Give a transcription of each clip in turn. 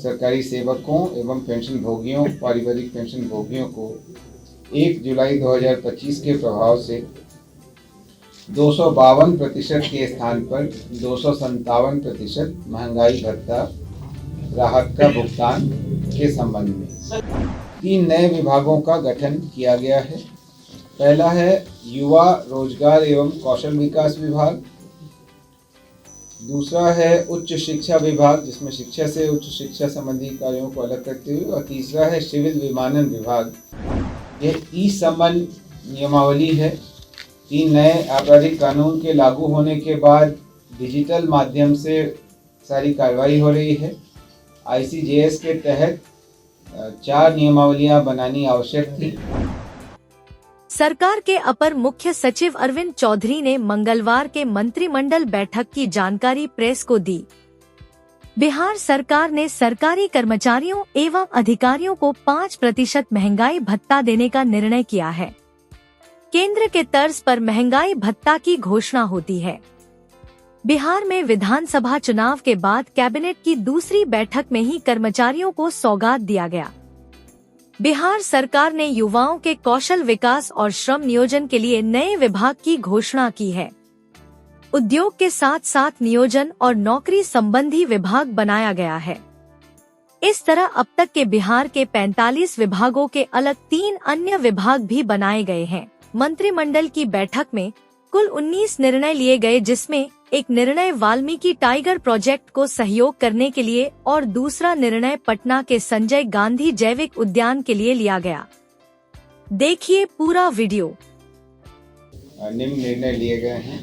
सरकारी सेवकों एवं पेंशन भोगियों पारिवारिक पेंशन भोगियों को 1 जुलाई 2025 के प्रभाव से 252% के स्थान पर 257% महंगाई भत्ता राहत का भुगतान के संबंध में 3 नए विभागों का गठन किया गया है। पहला है युवा रोजगार एवं कौशल विकास विभाग, दूसरा है उच्च शिक्षा विभाग जिसमें शिक्षा से उच्च शिक्षा संबंधी कार्यों को अलग करते हुए, और तीसरा है सिविल विमानन विभाग। यह ई सम्मन नियमावली है। 3 नए आपराधिक कानून के लागू होने के बाद डिजिटल माध्यम से सारी कार्रवाई हो रही है। ICJS के तहत 4 नियमावलियां बनानी आवश्यक थी। सरकार के अपर मुख्य सचिव अरविंद चौधरी ने मंगलवार के मंत्रिमंडल बैठक की जानकारी प्रेस को दी। बिहार सरकार ने सरकारी कर्मचारियों एवं अधिकारियों को 5% महंगाई भत्ता देने का निर्णय किया है। केंद्र के तर्ज पर महंगाई भत्ता की घोषणा होती है। बिहार में विधानसभा चुनाव के बाद कैबिनेट की दूसरी बैठक में ही कर्मचारियों को सौगात दिया गया। बिहार सरकार ने युवाओं के कौशल विकास और श्रम नियोजन के लिए नए विभाग की घोषणा की है। उद्योग के साथ साथ नियोजन और नौकरी संबंधी विभाग बनाया गया है। इस तरह अब तक के बिहार के 45 विभागों के अलग 3 अन्य विभाग भी बनाए गए हैं। मंत्रिमंडल की बैठक में कुल 19 निर्णय लिए गए, जिसमें एक निर्णय वाल्मीकि टाइगर प्रोजेक्ट को सहयोग करने के लिए और दूसरा निर्णय पटना के संजय गांधी जैविक उद्यान के लिए लिया गया। देखिए पूरा वीडियो। निम्न निर्णय लिए गए हैं।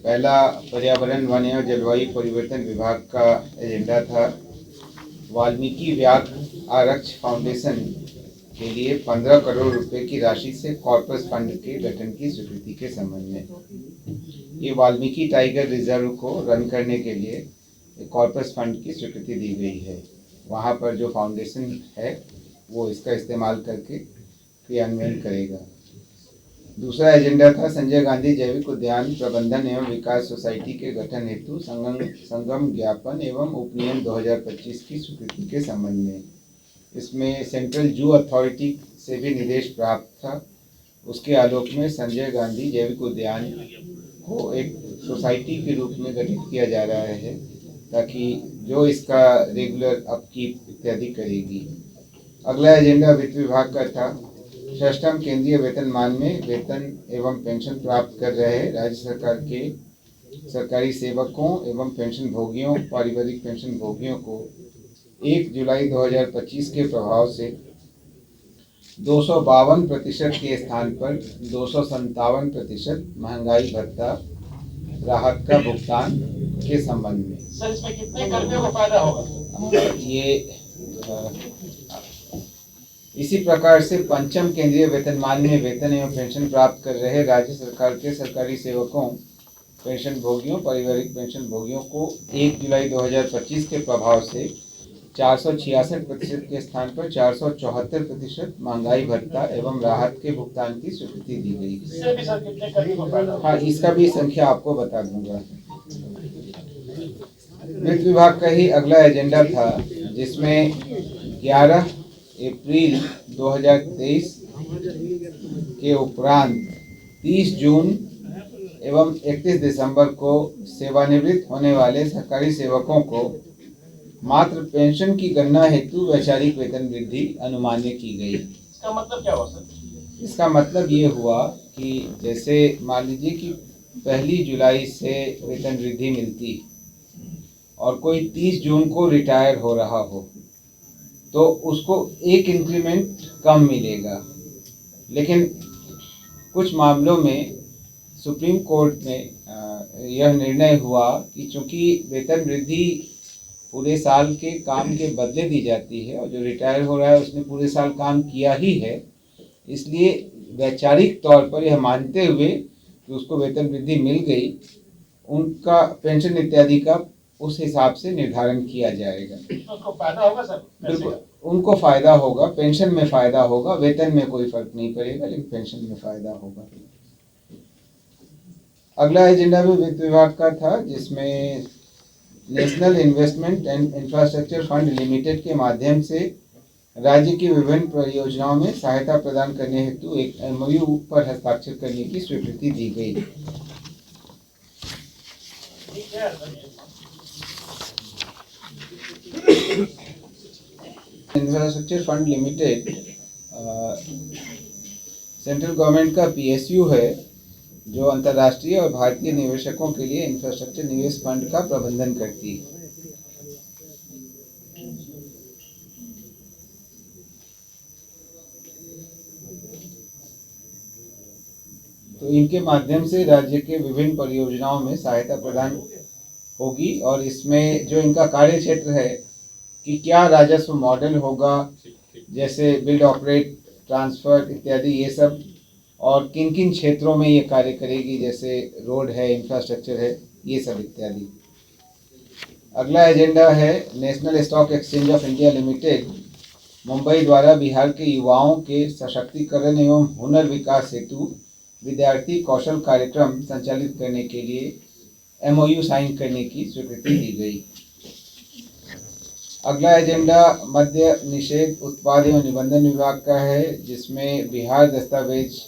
पहला, पर्यावरण वन एवं जलवायु परिवर्तन विभाग का एजेंडा था वाल्मीकि व्याघ्र आरक्ष फाउंडेशन के लिए 15 करोड़ रुपए की राशि से कॉर्पस फंड के गठन की स्वीकृति के संबंध में। ये वाल्मीकि टाइगर रिजर्व को रन करने के लिए कॉर्पस फंड की स्वीकृति दी गई है। वहाँ पर जो फाउंडेशन है वो इसका इस्तेमाल करके क्रियान्वयन करेगा। दूसरा एजेंडा था संजय गांधी जैविक उद्यान प्रबंधन एवं विकास सोसाइटी के गठन हेतु संगम ज्ञापन एवं उपनियम 2025 की स्वीकृति के संबंध में। इसमें सेंट्रल जू अथॉरिटी से भी निर्देश प्राप्त था। उसके आलोक में संजय गांधी जैविक उद्यान को एक सोसाइटी के रूप में गठित किया जा रहा है, ताकि जो इसका रेगुलर अपकीप इत्यादि करेगी। अगला एजेंडा वित्त विभाग का था। 6ठम केंद्रीय वेतनमान में वेतन एवं पेंशन प्राप्त कर रहे राज्य सरकार के सरकारी सेवकों एवं पेंशन भोगियों पारिवारिक पेंशन भोगियों को 1 जुलाई 2025 के प्रभाव से 252% के स्थान पर 257% महंगाई भत्ता राहत का भुगतान के संबंध में। सर, इसमें कितने कर्मियों को फायदा होगा? इसी प्रकार से 5म केंद्रीय वेतनमान में वेतन एवं पेंशन प्राप्त कर रहे राज्य सरकार के सरकारी सेवकों पेंशन भोगियों पारिवारिक पेंशन भोगियों को 1 जुलाई 2025 के प्रभाव से 466% के स्थान पर 474% महंगाई भत्ता एवं राहत के भुगतान की स्वीकृति दी गई। हाँ, इसका भी संख्या आपको बता दूंगा। वित्त विभाग का ही अगला एजेंडा था, जिसमें 11 अप्रैल 2023 के उपरांत 30 जून एवं 31 दिसंबर को सेवानिवृत्त होने वाले सरकारी सेवकों को मात्र पेंशन की गणना हेतु वैचारिक वेतन वृद्धि अनुमान्य की गई। इसका मतलब क्या हुआ सर? इसका मतलब ये हुआ कि जैसे मान लीजिए कि 1 जुलाई से वेतन वृद्धि मिलती और कोई 30 जून को रिटायर हो रहा हो, तो उसको एक इंक्रीमेंट कम मिलेगा। लेकिन कुछ मामलों में सुप्रीम कोर्ट में यह निर्णय हुआ कि चूंकि वेतन वृद्धि पूरे साल के काम के बदले दी जाती है और जो रिटायर हो रहा है उसने पूरे साल काम किया ही है, इसलिए वैचारिक तौर पर यह मानते हुए कि उसको वेतन वृद्धि मिल गई, उनका पेंशन इत्यादि का उस हिसाब से निर्धारण किया जाएगा। उनको फायदा होगा सर? बिल्कुल, उनको फायदा होगा, पेंशन में फायदा होगा, वेतन में कोई फर्क नहीं पड़ेगा, लेकिन पेंशन में फायदा होगा। अगला एजेंडा भी वित्त विभाग का था, जिसमें national investment and infrastructure fund limited के माध्यम से राज्य की विभिन्न परियोजनाओं में सहायता प्रदान करने हेतु एक MOU पर हस्ताक्षर करने की स्वीकृति दी गई। ठीक है sir. Infrastructure fund limited central government का PSU है जो अंतर्राष्ट्रीय और भारतीय निवेशकों के लिए इंफ्रास्ट्रक्चर निवेश फंड का प्रबंधन करती है। तो इनके माध्यम से राज्य के विभिन्न परियोजनाओं में सहायता प्रदान होगी और इसमें जो इनका कार्य क्षेत्र है कि क्या राजस्व मॉडल होगा, जैसे बिल्ड ऑपरेट ट्रांसफर इत्यादि ये सब, और किन किन क्षेत्रों में ये कार्य करेगी, जैसे रोड है, इंफ्रास्ट्रक्चर है, ये सब इत्यादि। अगला एजेंडा है national stock exchange of India limited Mumbai द्वारा बिहार के युवाओं के सशक्तिकरण एवं हुनर विकास हेतु विद्यार्थी कौशल कार्यक्रम संचालित करने के लिए MOU साइन करने की स्वीकृति दी गई। अगला एजेंडा मद्य निषेध उत्पाद एवं निबंधन विभाग का है, जिसमें बिहार दस्तावेज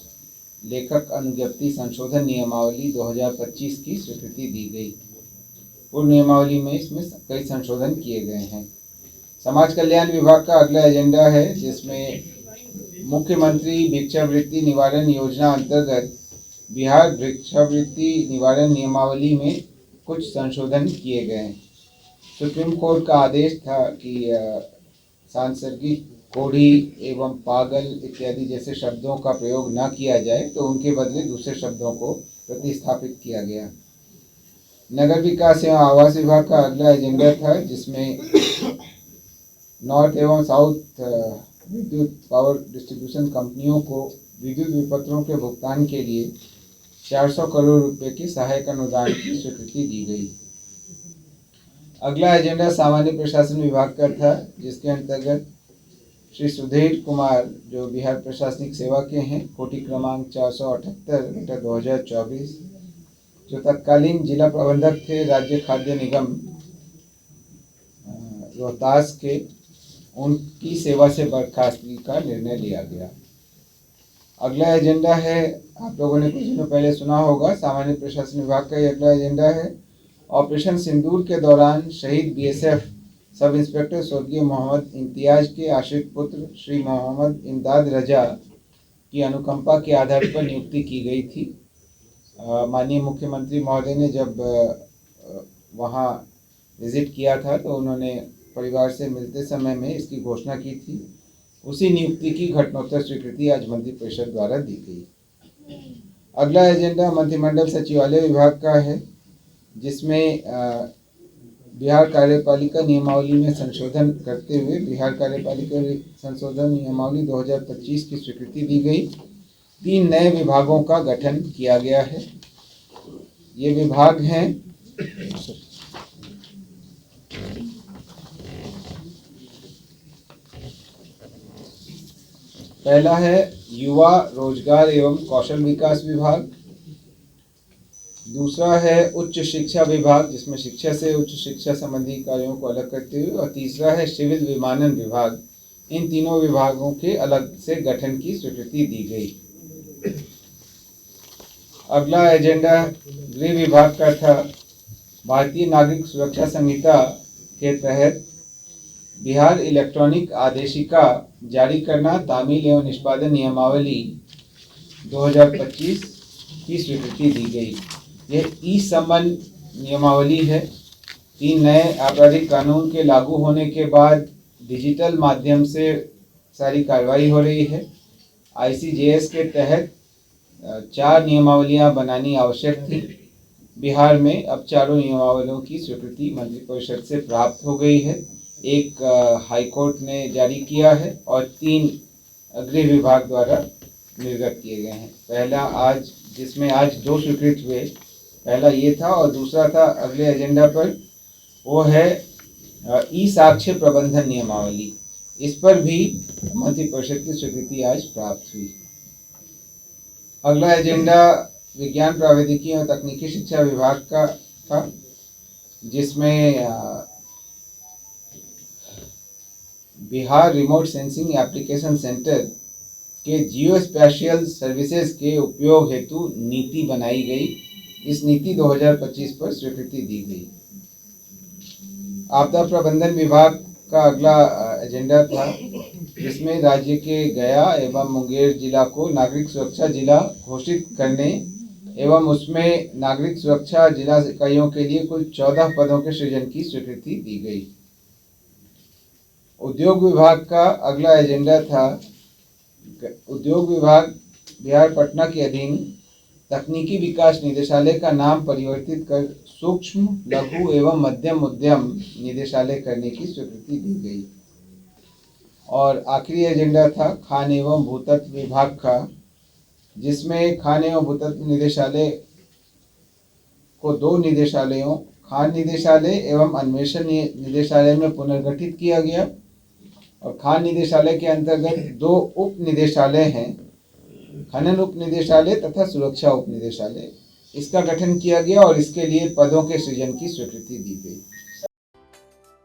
लेखक अनुज्ञप्ति संशोधन नियमावली 2025 की स्वीकृति दी गई। पूर्व नियमावली में इसमें कई संशोधन किए गए हैं। समाज कल्याण विभाग का अगला एजेंडा है, जिसमें मुख्यमंत्री भिक्षावृत्ति निवारण योजना अंतर्गत बिहार भिक्षावृत्ति निवारण नियमावली में कुछ संशोधन किए गए हैं। सुप्रीम कोर्ट का आदेश था कि सांसर्गिक कोढ़ी एवं पागल इत्यादि जैसे शब्दों का प्रयोग न किया जाए, तो उनके बदले दूसरे शब्दों को प्रतिस्थापित किया गया। नगर विकास एवं आवास विभाग का अगला एजेंडा था, जिसमें नॉर्थ एवं साउथ विद्युत पावर डिस्ट्रीब्यूशन कंपनियों को विद्युत विपत्रों के भुगतान के लिए 400 करोड़ रुपए की सहायक अनुदान की स्वीकृति दी गई। अगला एजेंडा सामान्य प्रशासन विभाग का था, जिसके अंतर्गत श्री सुधीर कुमार जो बिहार प्रशासनिक सेवा के हैं, कोटि क्रमांक 478/2024, जो तत्कालीन जिला प्रबंधक थे राज्य खाद्य निगम रोहतास के, उनकी सेवा से बर्खास्तगी का निर्णय लिया गया। अगला एजेंडा है, आप लोगों ने कुछ दिनों पहले सुना होगा, सामान्य प्रशासन विभाग का अगला एजेंडा है ऑपरेशन सिंदूर के दौरान शहीद BSF सब इंस्पेक्टर स्वर्गीय मोहम्मद इम्तियाज के आश्रित पुत्र श्री मोहम्मद इमदाद रजा की अनुकंपा के आधार पर नियुक्ति की गई थी। माननीय मुख्यमंत्री महोदय ने जब वहाँ विजिट किया था तो उन्होंने परिवार से मिलते समय में इसकी घोषणा की थी। उसी नियुक्ति की घटनोत्तर स्वीकृति आज मंत्रिपरिषद द्वारा दी गई। अगला एजेंडा मंत्रिमंडल सचिवालय विभाग का है, जिसमें बिहार कार्यपालिका नियमावली में संशोधन करते हुए बिहार कार्यपालिका संशोधन नियमावली 2025 की स्वीकृति दी गई। 3 नए विभागों का गठन किया गया है। ये विभाग हैं पहला है युवा रोजगार एवं कौशल विकास विभाग, दूसरा है उच्च शिक्षा विभाग जिसमें शिक्षा से उच्च शिक्षा संबंधी कार्यों को अलग करते हुए, और तीसरा है सिविल विमानन विभाग। इन तीनों विभागों के अलग से गठन की स्वीकृति दी गई। अगला एजेंडा गृह विभाग का था। भारतीय नागरिक सुरक्षा संहिता के तहत बिहार इलेक्ट्रॉनिक आदेशिका जारी करना, तामील एवं निष्पादन नियमावली 2025 की स्वीकृति दी गई। यह ई-समन नियमावली है। 3 नए आपराधिक कानून के लागू होने के बाद डिजिटल माध्यम से सारी कार्रवाई हो रही है। ICJS के तहत 4 नियमावलियां बनानी आवश्यक थी। बिहार में अब 4 नियमावलियों की स्वीकृति मंत्रिपरिषद से प्राप्त हो गई है। एक हाईकोर्ट ने जारी किया है और 3 गृह विभाग द्वारा निर्गत किए गए हैं। पहला आज जिसमें आज 2 स्वीकृत हुए, पहला ये था और दूसरा था अगले एजेंडा पर, वो है ई-साक्ष्य प्रबंधन नियमावली। इस पर भी मंत्रिपरिषद की स्वीकृति आज प्राप्त हुई। अगला एजेंडा विज्ञान प्रौद्योगिकी और तकनीकी शिक्षा विभाग का था। जिसमें Bihar remote sensing application centre के जियो स्पेशियल सर्विसेज के उपयोग हेतु नीति बनाई गई। इस नीति 2025 पर स्वीकृति दी गई। आपदा प्रबंधन विभाग का अगला एजेंडा था, जिसमें राज्य के गया एवं मुंगेर जिला को नागरिक सुरक्षा जिला घोषित करने एवं उसमें नागरिक सुरक्षा जिला इकाइयों के लिए कुल 14 पदों के सृजन की स्वीकृति दी गई। उद्योग विभाग का अगला एजेंडा था, उद्योग विभाग बिहार पटना के अधीन तकनीकी विकास निदेशालय का नाम परिवर्तित कर सूक्ष्म लघु एवं मध्यम उद्यम निदेशालय करने की स्वीकृति दी गई। और आखिरी एजेंडा था खान एवं भूतत्व विभाग का, जिसमें खान एवं भूतत्व निदेशालय को 2 निदेशालयों खान निदेशालय एवं अन्वेषण निदेशालय में पुनर्गठित किया गया। और खान निदेशालय के अंतर्गत 2 उप निदेशालय हैं, खनन उप निदेशालय तथा सुरक्षा उप निदेशालय। इसका गठन किया गया और इसके लिए पदों के सृजन की स्वीकृति दी गई।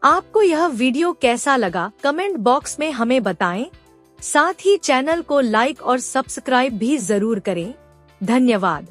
आपको यह वीडियो कैसा लगा कमेंट बॉक्स में हमें बताएं। साथ ही चैनल को लाइक और सब्सक्राइब भी जरूर करें। धन्यवाद।